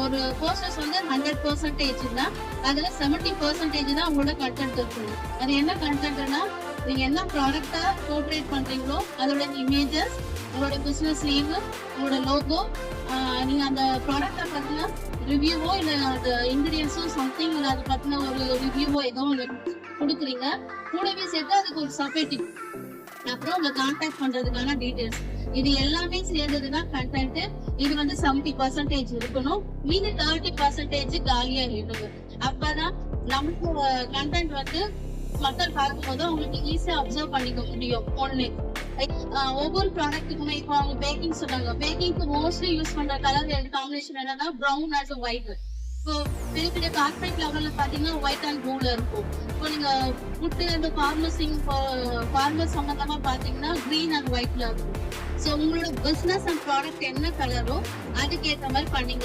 ஒரு போஸ்டர்ஸ் வந்து 100% தான், அதுல 70% தான் உங்களோட கண்டென்ட் இருக்கும். அது என்ன கண்டென்ட்னா, நீங்க என்ன ப்ராடக்டா போர்ட்ரேட் பண்றீங்களோ அதோட இமேஜஸ், உங்களோட பிசினஸ் நேம், உங்களோட லோகோ, நீங்க அந்த ப்ராடக்டை பத்தின ரிவ்யூவோ இல்ல அந்த இன்கிரீடியன்ஸோ சம்திங் இல்ல அதை பத்தின ஒரு ரிவ்யூவோ ஏதோ ஒன்று கொடுக்குறீங்க. கூடவே சேர்த்து அதுக்கு ஒரு சப்பேட்டிவ், அப்புறம் உங்க கான்டாக்ட் பண்றதுக்கான டீடைல்ஸ், இது எல்லாமே சேர்ந்ததுதான் கண்டென்ட். இது வந்து 70% இருக்கணும், மீதி 30% காலியா இருக்கணும். அப்பதான் நமக்கு கண்டென்ட் வந்து மக்கள் பார்க்கும்போது உங்களுக்கு ஈஸியா அப்சர்வ் பண்ணிக்க முடியும். ஒண்ணு, ஒவ்வொரு ப்ராடக்ட்டுக்குமே இப்போ அவங்க பேக்கிங் சொன்னாங்க, பேக்கிங்க்கு மோஸ்ட்லி யூஸ் பண்ற கலர் காம்பினேஷன் என்னன்னா ப்ரௌன் அண்ட் ஒயிட். இப்போ பெரிய பெரிய கார்பரேட் லெவல்ல பாத்தீங்கன்னா ஒயிட் அண்ட் ப்ளூல இருக்கும். இப்போ நீங்க ஃபுட் அந்த ஃபார்மர் சம்பந்தமா பாத்தீங்கன்னா கிரீன் அண்ட் ஒயிட்ல இருக்கும். ஸோ உங்களோட பிசினஸ் அண்ட் ப்ராடக்ட் என்ன கலரோ அதுக்கு ஏற்ற மாதிரி பண்ணீங்க.